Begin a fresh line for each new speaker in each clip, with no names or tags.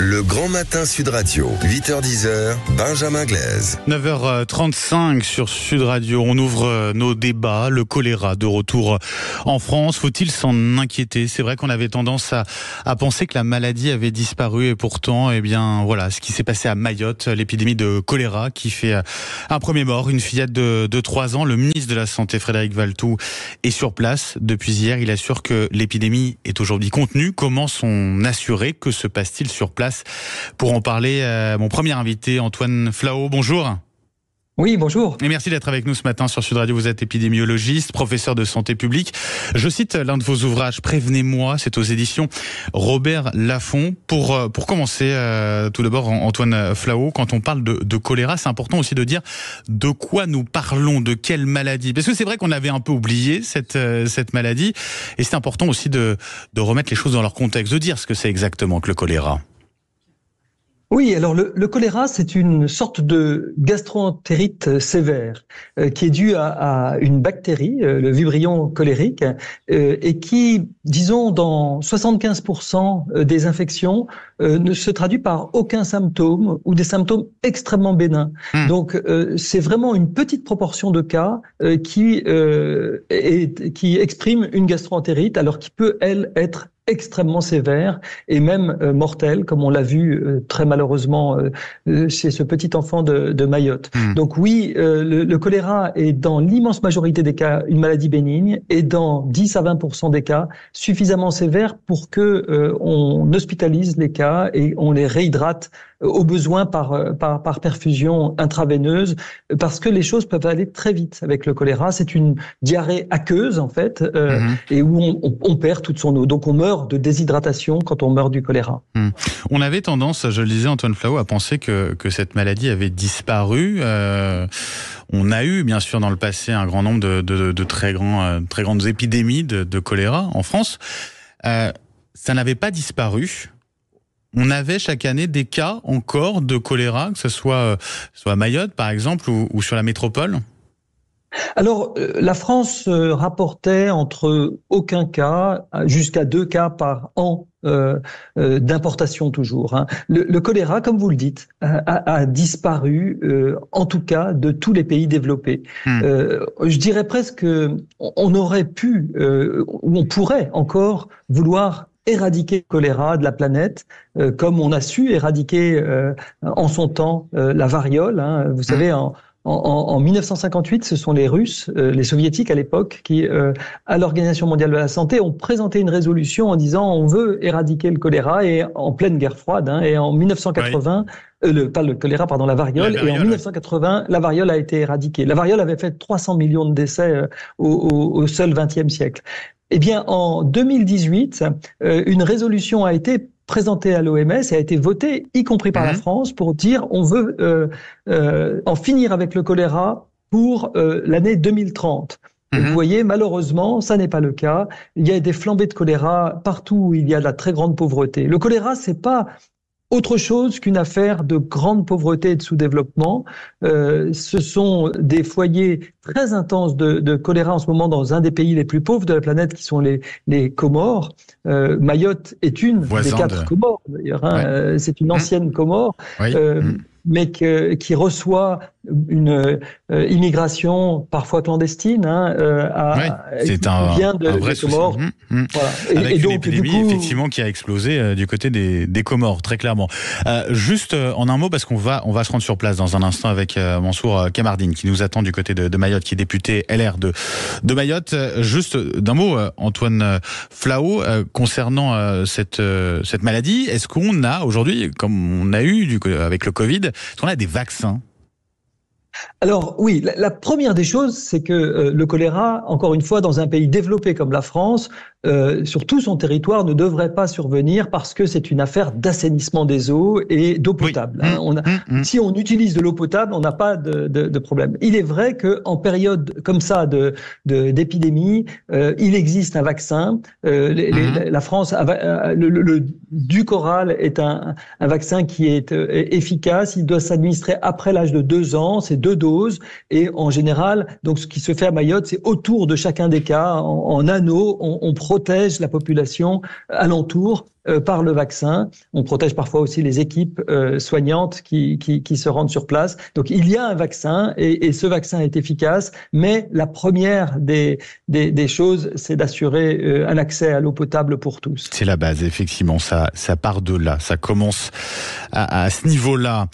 Le Grand Matin Sud Radio, 8h-10h, Benjamin Glaise.
9h35 sur Sud Radio, on ouvre nos débats. Le choléra de retour en France, faut-il s'en inquiéter? C'est vrai qu'on avait tendance à penser que la maladie avait disparu et pourtant, eh bien, voilà ce qui s'est passé à Mayotte, l'épidémie de choléra qui fait un premier mort, une fillette de 3 ans. Le ministre de la Santé, Frédéric Valletoux, est sur place depuis hier. Il assure que l'épidémie est aujourd'hui contenue. Comment s'en assurer? Que se passe-t-il sur place? Pour en parler, mon premier invité, Antoine Flahault, bonjour.
Oui, bonjour.
Et merci d'être avec nous ce matin sur Sud Radio. Vous êtes épidémiologiste, professeur de santé publique. Je cite l'un de vos ouvrages, Prévenez-moi, c'est aux éditions Robert Laffont. Pour commencer, tout d'abord, Antoine Flahault, quand on parle de choléra, c'est important aussi de dire de quoi nous parlons, de quelle maladie. Parce que c'est vrai qu'on avait un peu oublié cette maladie, et c'est important aussi de remettre les choses dans leur contexte, de dire ce que c'est exactement que le choléra.
Oui, alors le choléra, c'est une sorte de gastroentérite sévère qui est due à une bactérie, le Vibrio cholérique, et qui, disons, dans 75% des infections, ne se traduit par aucun symptôme ou des symptômes extrêmement bénins. Donc, c'est vraiment une petite proportion de cas qui exprime une gastroentérite, alors qui peut, elle, être extrêmement sévère et même mortelle, comme on l'a vu très malheureusement chez ce petit enfant de Mayotte. Donc oui, le choléra est dans l'immense majorité des cas une maladie bénigne et dans 10 à 20% des cas suffisamment sévère pour que on hospitalise les cas et on les réhydrate au besoin par perfusion intraveineuse, parce que les choses peuvent aller très vite avec le choléra. C'est une diarrhée aqueuse en fait, et où on perd toute son eau. Donc on meurt de déshydratation quand on meurt du choléra.
On avait tendance, je le disais Antoine Flahault, à penser que cette maladie avait disparu. On a eu bien sûr dans le passé un grand nombre de très grandes épidémies de choléra en France. Ça n'avait pas disparu. On avait chaque année des cas encore de choléra, que ce soit à Mayotte par exemple ou sur la métropole.
Alors, la France rapportait entre aucun cas jusqu'à 2 cas par an d'importation toujours. Le choléra, comme vous le dites, a disparu, en tout cas, de tous les pays développés. Je dirais presque on aurait pu, ou on pourrait encore vouloir éradiquer le choléra de la planète, comme on a su éradiquer en son temps la variole. Vous savez, en 1958, ce sont les Russes, les Soviétiques à l'époque, qui, à l'Organisation mondiale de la santé, ont présenté une résolution en disant on veut éradiquer le choléra, et en pleine guerre froide. Et en 1980, pas le choléra, pardon, la variole. Et en 1980, la variole a été éradiquée. La variole avait fait 300 millions de décès au seul XXe siècle. Eh bien, en 2018, une résolution a été présentée à l'OMS et a été votée, y compris par la France, pour dire on veut en finir avec le choléra pour l'année 2030. Et vous voyez, malheureusement, ça n'est pas le cas. Il y a des flambées de choléra partout où il y a de la très grande pauvreté. Le choléra, c'est pas autre chose qu'une affaire de grande pauvreté et de sous-développement. Ce sont des foyers très intenses de choléra en ce moment dans un des pays les plus pauvres de la planète, qui sont les Comores. Mayotte est une des 4 Comores, d'ailleurs. C'est une ancienne Comore. Mais qui reçoit une immigration parfois clandestine,
vient de vrai
Comores.
Voilà. Avec une épidémie effectivement qui a explosé du côté des Comores, très clairement. Juste en un mot, parce qu'on va se rendre sur place dans un instant avec Mansour Kamardine, qui nous attend du côté de Mayotte, qui est député LR de Mayotte. Juste d'un mot, Antoine Flahault, concernant cette maladie, est-ce qu'on a aujourd'hui, comme on a eu avec le Covid, est-ce qu'on a des vaccins?
Alors oui, la première des choses, c'est que le choléra, encore une fois, dans un pays développé comme la France, sur tout son territoire, ne devrait pas survenir, parce que c'est une affaire d'assainissement des eaux et d'eau potable. Si on utilise de l'eau potable, on n'a pas de problème. Il est vrai qu'en période comme ça d'épidémie, il existe un vaccin. La France, le Dukoral est un vaccin qui est efficace. Il doit s'administrer après l'âge de 2 ans. C'est 2 doses, et en général, donc ce qui se fait à Mayotte, c'est autour de chacun des cas, en anneau, on prend protège la population alentour par le vaccin. On protège parfois aussi les équipes soignantes qui se rendent sur place. Donc il y a un vaccin et ce vaccin est efficace, mais la première des choses, c'est d'assurer un accès à l'eau potable pour tous.
C'est la base, effectivement, ça part de là, ça commence à ce niveau-là.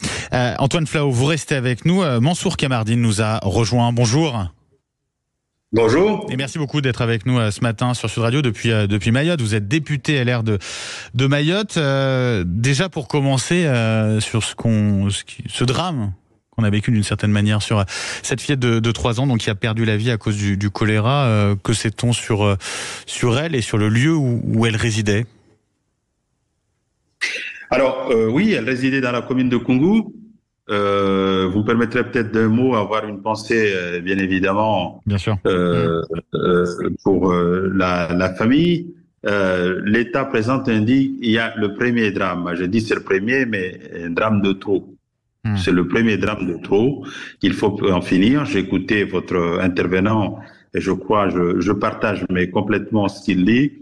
Antoine Flahault, vous restez avec nous. Mansour Kamardine nous a rejoint. Bonjour.
Bonjour.
Et merci beaucoup d'être avec nous ce matin sur Sud Radio depuis Mayotte. Vous êtes député LR de Mayotte. Déjà pour commencer sur ce drame qu'on a vécu d'une certaine manière sur cette fillette de 3 ans donc qui a perdu la vie à cause du choléra. Que sait-on sur elle et sur le lieu où elle résidait?
Alors oui, elle résidait dans la commune de Koungou. Vous me permettrez peut-être d'un mot avoir une pensée, bien évidemment,
bien sûr,
pour la famille. L'état présent indique il y a le premier drame. Je dis c'est le premier, mais un drame de trop. C'est le premier drame de trop. Il faut en finir. J'ai écouté votre intervenant et je crois, je partage mais complètement ce qu'il dit.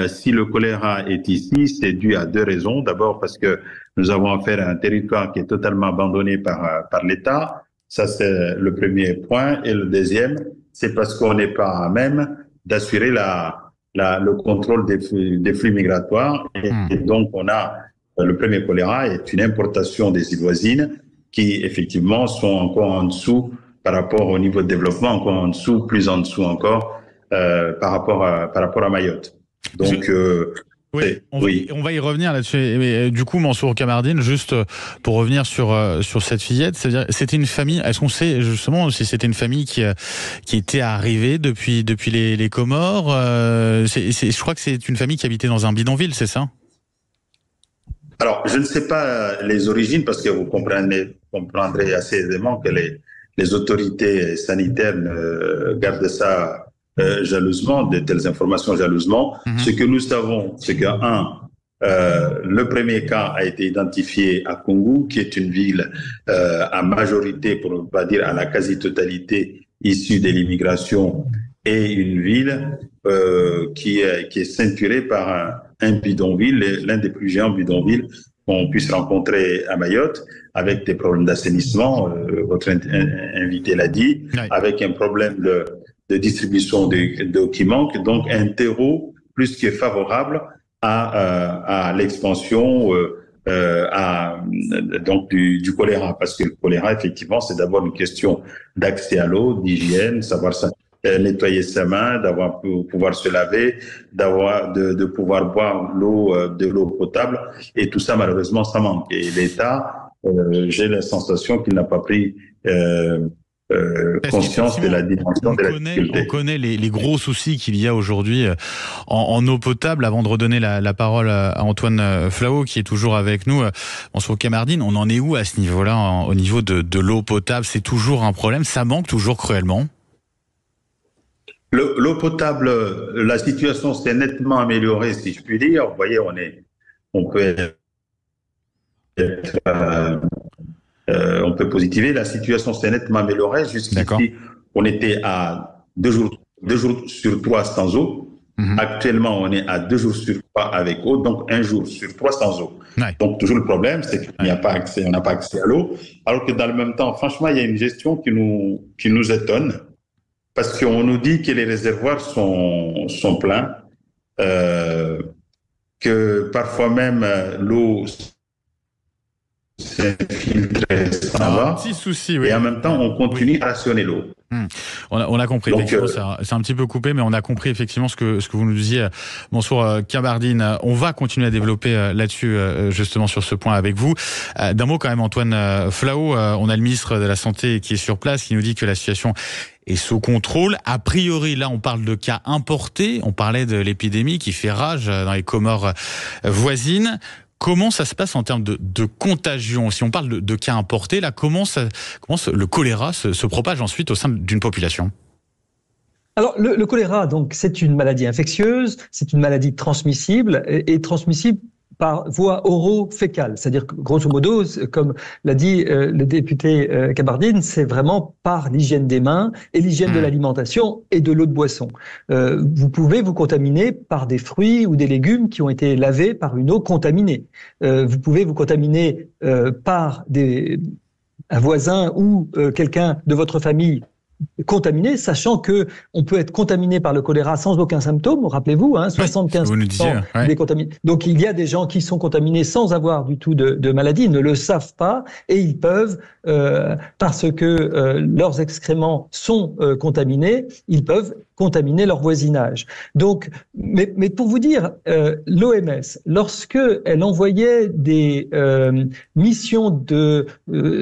Si le choléra est ici, c'est dû à 2 raisons. D'abord parce que nous avons affaire à un territoire qui est totalement abandonné par l'État. Ça, c'est le premier point. Et le deuxième, c'est parce qu'on n'est pas à même d'assurer le contrôle des flux migratoires. Et donc, on a le premier choléra est une importation des îles voisines qui, effectivement, sont encore en dessous par rapport au niveau de développement, encore en dessous, plus en dessous encore par rapport à Mayotte. Donc,
on va y revenir là-dessus. Mais du coup, Mansour Kamardine, juste pour revenir sur cette fillette, c'est-à-dire, c'était une famille. Est-ce qu'on sait justement si c'était une famille qui était arrivée depuis les Comores? Je crois que c'est une famille qui habitait dans un bidonville, c'est ça?
Alors, je ne sais pas les origines parce que vous comprendrez assez aisément que les autorités sanitaires gardent ça jalousement, de telles informations jalousement. Ce que nous savons, c'est que le premier cas a été identifié à Koungou, qui est une ville à majorité, pour ne pas dire à la quasi-totalité, issue de l'immigration, et une ville qui est ceinturée par un bidonville, l'un des plus géants bidonvilles qu'on puisse rencontrer à Mayotte, avec des problèmes d'assainissement, votre invité l'a dit, avec un problème de distribution d'eau qui manque, donc un terreau plus que favorable à l'expansion donc du choléra, parce que le choléra, effectivement, c'est d'abord une question d'accès à l'eau, d'hygiène, savoir nettoyer sa main, pouvoir se laver, de pouvoir boire de l'eau potable, et tout ça, malheureusement, ça manque. Et l'État, j'ai la sensation qu'il n'a pas pris conscience de la dimension de la difficulté.
On connaît les gros soucis qu'il y a aujourd'hui en eau potable. Avant de redonner la parole à Antoine Flahault, qui est toujours avec nous, Mansour Kamardine, on en est où à ce niveau-là, au niveau de l'eau potable? C'est toujours un problème? Ça manque toujours cruellement?
L'eau potable, la situation s'est nettement améliorée, si je puis dire. Vous voyez, on peut positiver. La situation s'est nettement améliorée. Jusqu'ici, on était à 2 jours sur 3 sans eau. Actuellement, on est à 2 jours sur 3 avec eau, donc 1 jour sur 3 sans eau. Donc, toujours le problème, c'est qu'il n'y a pas accès, on n'a pas accès à l'eau. Alors que dans le même temps, franchement, il y a une gestion qui nous étonne. Parce qu'on nous dit que les réservoirs sont pleins, que parfois même l'eau s'infiltre s'en va.
Un petit souci, oui.
Et en même temps, on continue à rationner l'eau.
On a compris. Donc, effectivement, c'est un petit peu coupé, mais on a compris effectivement ce que vous nous disiez, Mansour Kamardine. On va continuer à développer là-dessus, justement sur ce point avec vous. D'un mot quand même, Antoine Flahault, on a le ministre de la Santé qui est sur place, qui nous dit que la situation est sous contrôle. A priori, là, on parle de cas importés. On parlait de l'épidémie qui fait rage dans les Comores voisines. Comment ça se passe en termes de contagion? Si on parle de cas importés, là, comment le choléra se propage ensuite au sein d'une population?
Alors, le choléra, donc, c'est une maladie infectieuse, c'est une maladie transmissible et transmissible par voie oro-fécale. C'est-à-dire que, grosso modo, comme l'a dit le député Kamardine, c'est vraiment par l'hygiène des mains et l'hygiène de l'alimentation et de l'eau de boisson. Vous pouvez vous contaminer par des fruits ou des légumes qui ont été lavés par une eau contaminée. Vous pouvez vous contaminer par un voisin ou quelqu'un de votre famille contaminé, sachant que on peut être contaminé par le choléra sans aucun symptôme. Rappelez-vous, 75% des contaminés. Donc il y a des gens qui sont contaminés sans avoir du tout de maladie, ils ne le savent pas et ils peuvent, parce que leurs excréments sont contaminés, ils peuvent contaminer leur voisinage. Donc, mais pour vous dire, l'OMS, lorsque elle envoyait des missions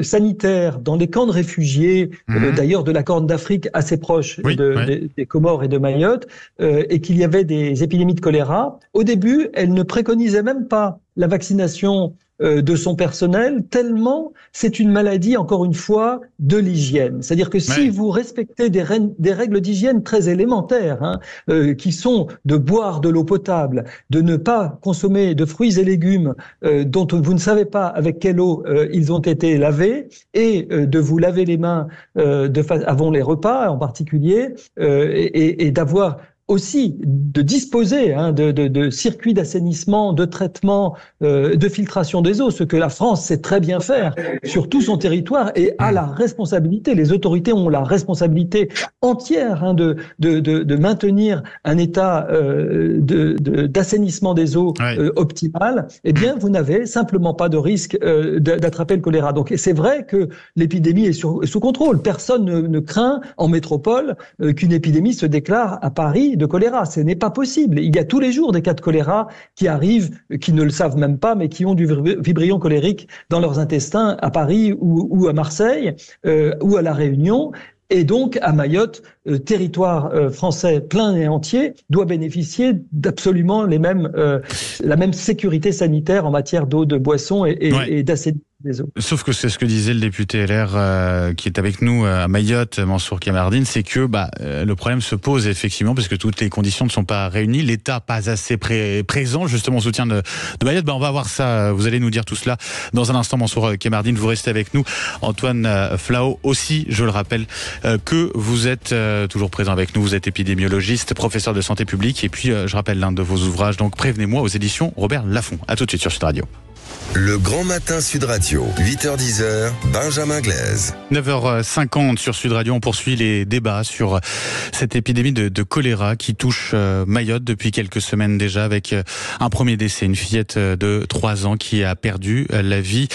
sanitaires dans les camps de réfugiés, d'ailleurs de la Corne d'Afrique assez proche des Comores et de Mayotte, et qu'il y avait des épidémies de choléra, au début, elle ne préconisait même pas la vaccination de son personnel, tellement c'est une maladie, encore une fois, de l'hygiène. C'est-à-dire que si vous respectez des règles d'hygiène très élémentaires, qui sont de boire de l'eau potable, de ne pas consommer de fruits et légumes dont vous ne savez pas avec quelle eau ils ont été lavés, et de vous laver les mains avant les repas en particulier, et d'avoir aussi de disposer de circuits d'assainissement, de traitement, de filtration des eaux, ce que la France sait très bien faire sur tout son territoire et a la responsabilité. Les autorités ont la responsabilité entière de maintenir un état d'assainissement des eaux optimal. Eh bien, vous n'avez simplement pas de risque d'attraper le choléra. Donc, c'est vrai que l'épidémie est sous contrôle. Personne ne craint en métropole qu'une épidémie se déclare à Paris de choléra. Ce n'est pas possible. Il y a tous les jours des cas de choléra qui arrivent, qui ne le savent même pas, mais qui ont du vibrion cholérique dans leurs intestins à Paris ou à Marseille ou à La Réunion. Et donc, à Mayotte, territoire français plein et entier, doit bénéficier d'absolument la même sécurité sanitaire en matière d'eau de boisson et d'assainissement des eaux.
Sauf que c'est ce que disait le député LR qui est avec nous à Mayotte, Mansour Kamardine, c'est que le problème se pose effectivement parce que toutes les conditions ne sont pas réunies, l'État pas assez présent justement au soutien de Mayotte. On va voir ça, vous allez nous dire tout cela dans un instant. Mansour Kamardine, vous restez avec nous. Antoine Flao aussi, je le rappelle, que vous êtes toujours présent avec nous, vous êtes épidémiologiste, professeur de santé publique et puis je rappelle l'un de vos ouvrages, donc Prévenez-moi, aux éditions Robert Laffont. À tout de suite sur Sud Radio.
Le Grand Matin Sud Radio, 8h-10h, Benjamin Glaise.
9h50 sur Sud Radio, on poursuit les débats sur cette épidémie de choléra qui touche Mayotte depuis quelques semaines déjà, avec un premier décès, une fillette de 3 ans qui a perdu la vie.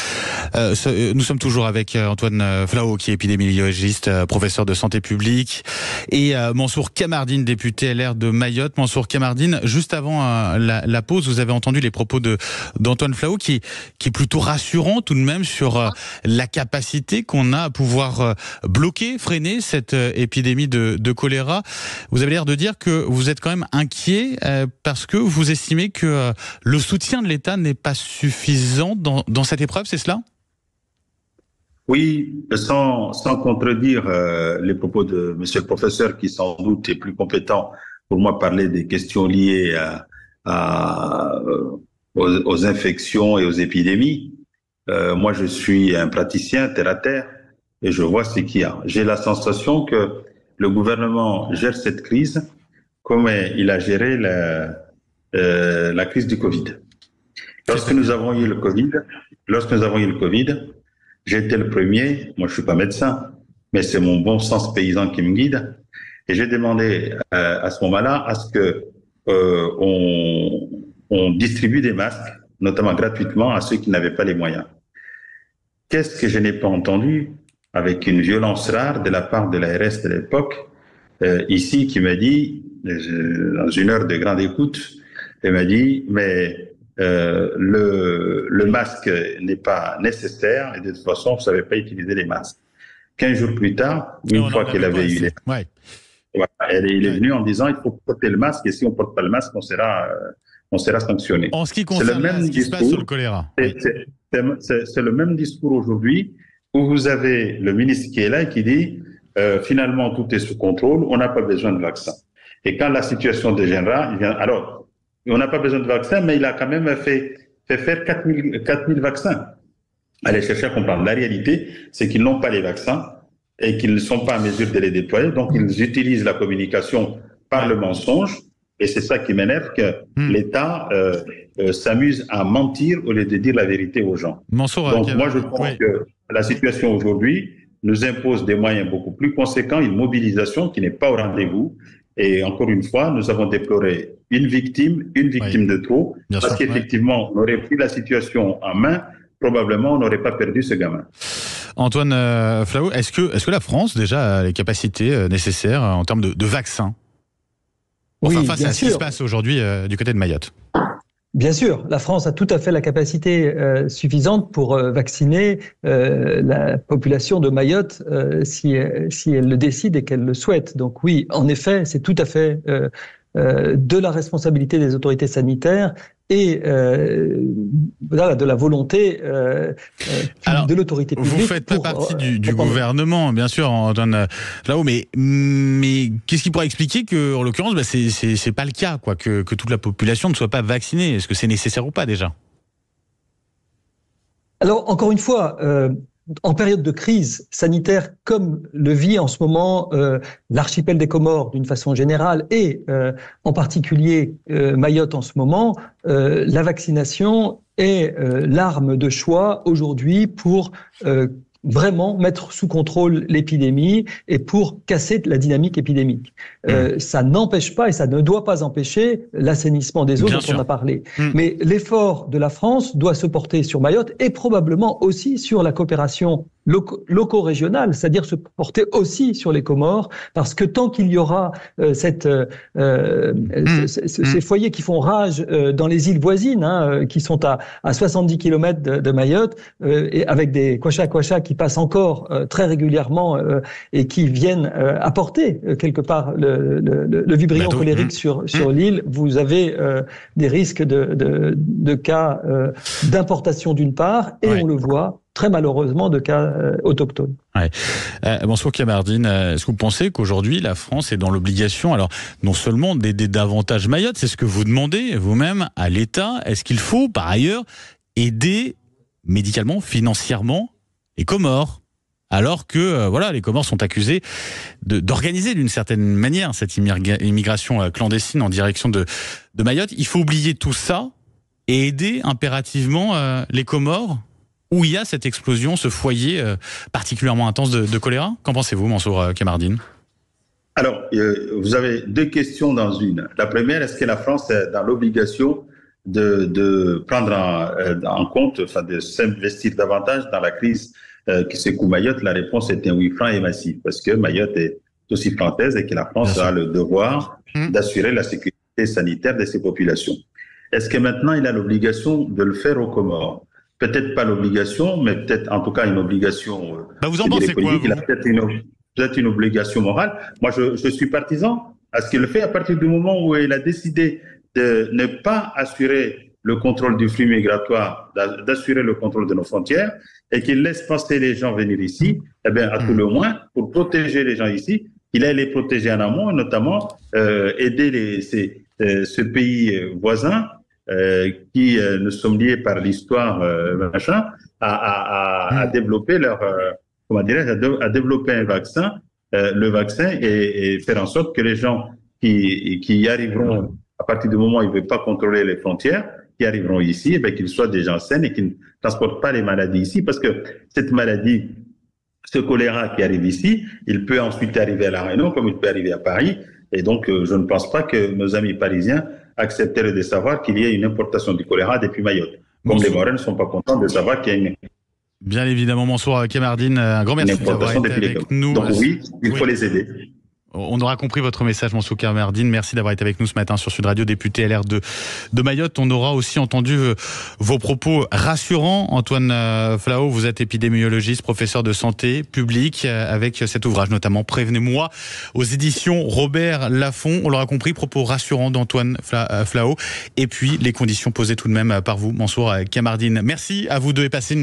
Nous sommes toujours avec Antoine Flao, qui est épidémiologiste, professeur de santé publique, et Mansour Kamardine, député LR de Mayotte. Mansour Kamardine, juste avant la pause, vous avez entendu les propos d'Antoine Flao qui est plutôt rassurant tout de même sur la capacité qu'on a à pouvoir bloquer, freiner cette épidémie de choléra. Vous avez l'air de dire que vous êtes quand même inquiet parce que vous estimez que le soutien de l'État n'est pas suffisant dans cette épreuve, c'est cela ?
Oui, sans contredire les propos de monsieur le professeur qui sans doute est plus compétent pour moi parler des questions liées aux infections et aux épidémies. Moi, je suis un praticien terre à terre et je vois ce qu'il y a. J'ai la sensation que le gouvernement gère cette crise comme il a géré la crise du Covid. Lorsque nous avons eu le Covid, j'ai été le premier, moi je suis pas médecin, mais c'est mon bon sens paysan qui me guide, et j'ai demandé à ce moment-là à ce que on distribue des masques, notamment gratuitement, à ceux qui n'avaient pas les moyens. Qu'est-ce que je n'ai pas entendu, avec une violence rare de la part de l'ARS de l'époque, ici, qui m'a dit, dans une heure de grande écoute, elle m'a dit, mais le masque n'est pas nécessaire et de toute façon, vous ne savez pas utiliser les masques. 15 jours plus tard, une fois qu'elle avait eu les masques, elle est venue en disant, il faut porter le masque et si on ne porte pas le masque, on sera sanctionné.
En ce qui concerne ce qui se passe sur le choléra.
C'est le même discours aujourd'hui où vous avez le ministre qui est là et qui dit finalement tout est sous contrôle, on n'a pas besoin de vaccin. Et quand la situation dégénérera, il vient. Alors, on n'a pas besoin de vaccin, mais il a quand même fait fait faire 4000 vaccins. Allez chercher à comprendre. La réalité, c'est qu'ils n'ont pas les vaccins et qu'ils ne sont pas en mesure de les déployer. Donc, ils utilisent la communication par le mensonge. Et c'est ça qui m'énerve, que l'État s'amuse à mentir au lieu de dire la vérité aux gens. Donc, moi, je pense que la situation aujourd'hui nous impose des moyens beaucoup plus conséquents, une mobilisation qui n'est pas au rendez-vous. Et encore une fois, nous avons déploré une victime de trop, parce qu'effectivement, on aurait pris la situation en main, probablement on n'aurait pas perdu ce gamin.
Antoine Flahault, est-ce que la France déjà a les capacités nécessaires en termes de vaccins? Enfin, face à ce qui se passe aujourd'hui du côté de Mayotte.
Bien sûr, la France a tout à fait la capacité suffisante pour vacciner la population de Mayotte si elle le décide et qu'elle le souhaite. Donc oui, en effet, c'est tout à fait de la responsabilité des autorités sanitaires et de la volonté de l'autorité publique.
Vous faites pas partie du gouvernement, bien sûr, Antoine Flahault, mais qu'est-ce qui pourrait expliquer que, en l'occurrence, c'est pas le cas, quoi, que toute la population ne soit pas vaccinée? Est-ce que c'est nécessaire ou pas déjà?
Alors, encore une fois, en période de crise sanitaire, comme le vit en ce moment l'archipel des Comores d'une façon générale et en particulier Mayotte en ce moment, la vaccination est l'arme de choix aujourd'hui pour vraiment mettre sous contrôle l'épidémie et pour casser la dynamique épidémique. Ça n'empêche pas et ça ne doit pas empêcher l'assainissement des eaux dont on a parlé. Mais l'effort de la France doit se porter sur Mayotte et probablement aussi sur la coopération loco-régionale, c'est-à-dire se porter aussi sur les Comores, parce que tant qu'il y aura ces foyers qui font rage dans les îles voisines, qui sont à 70 km de Mayotte, et avec des kwachas qui passent encore très régulièrement et qui viennent apporter quelque part le vibrion cholérique sur l'île, vous avez des risques de cas d'importation d'une part, et on le voit très malheureusement de cas autochtones.
Bonsoir Kamardine, est-ce que vous pensez qu'aujourd'hui la France est dans l'obligation, alors non seulement d'aider davantage Mayotte, c'est ce que vous demandez vous-même à l'État, est-ce qu'il faut par ailleurs aider médicalement, financièrement les Comores, alors que les Comores sont accusés d'organiser d'une certaine manière cette immigration clandestine en direction de Mayotte? Il faut oublier tout ça et aider impérativement les Comores, où il y a cette explosion, ce foyer particulièrement intense de choléra? Qu'en pensez-vous, Mansour Kamardine?
Alors, vous avez deux questions dans une. La première, est-ce que la France est dans l'obligation de prendre en compte, de s'investir davantage dans la crise qui secoue Mayotte? La réponse est un oui franc et massif, parce que Mayotte est aussi française et que la France a le devoir d'assurer la sécurité sanitaire de ses populations. Est-ce que maintenant il a l'obligation de le faire aux Comores? Peut-être pas l'obligation, mais peut-être en tout cas une obligation.
Vous en pensez quoi, vous?
Il a peut-être une obligation morale. Moi, je suis partisan à ce qu'il le fait à partir du moment où il a décidé de ne pas assurer le contrôle du flux migratoire, d'assurer le contrôle de nos frontières, et qu'il laisse passer les gens venir ici, à tout le moins, pour protéger les gens ici, il allait les protéger en amont, et notamment aider ce pays voisin, qui nous sommes liés par l'histoire à développer à développer un vaccin, le vaccin, et faire en sorte que les gens qui y arriveront à partir du moment où ils ne veulent pas contrôler les frontières, qui arriveront ici, qu'ils soient des gens sains et qui ne transportent pas les maladies ici, parce que cette maladie, ce choléra qui arrive ici, il peut ensuite arriver à La Réunion comme il peut arriver à Paris, et donc je ne pense pas que nos amis parisiens accepteraient de savoir qu'il y a une importation du choléra depuis Mayotte. Comme les Mahorais ne sont pas contents de savoir qu'il y a une...
Bien évidemment, Mansour Kamardine, un grand merci d'avoir été avec nous.
Donc oui, il faut les aider.
On aura compris votre message, Mansour Kamardine. Merci d'avoir été avec nous ce matin sur Sud Radio, député LR de Mayotte. On aura aussi entendu vos propos rassurants. Antoine Flahault, vous êtes épidémiologiste, professeur de santé publique, avec cet ouvrage notamment Prévenez-moi, aux éditions Robert Laffont. On l'aura compris, propos rassurants d'Antoine Flahault. Et puis les conditions posées tout de même par vous, Mansour Kamardine. Merci à vous deux et passez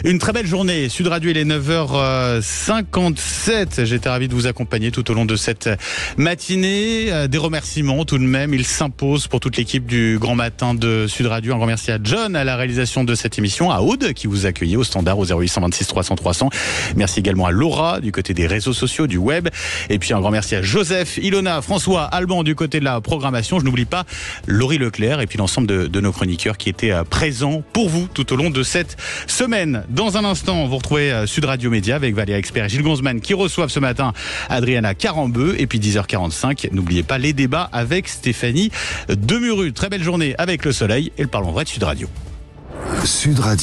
une très belle journée. Sud Radio, il est 9h57. J'étais ravi de vous accompagner tout au long de cette matinée. Des remerciements tout de même. Il s'impose pour toute l'équipe du Grand Matin de Sud Radio. Un grand merci à John à la réalisation de cette émission, à Aude qui vous accueillait au standard au 0826 300 300. Merci également à Laura du côté des réseaux sociaux, du web. Et puis un grand merci à Joseph, Ilona, François, Alban du côté de la programmation. Je n'oublie pas Laurie Leclerc et puis l'ensemble de nos chroniqueurs qui étaient présents pour vous tout au long de cette semaine. Dans un instant, vous retrouvez Sud Radio Média avec Valérie Expert et Gilles Gonzman qui reçoivent ce matin Adriana Carambeu. Et puis 10h45, n'oubliez pas les débats avec Stéphanie Demuru. Très belle journée avec le soleil et le Parlons Vrai de Sud Radio.
Sud Radio.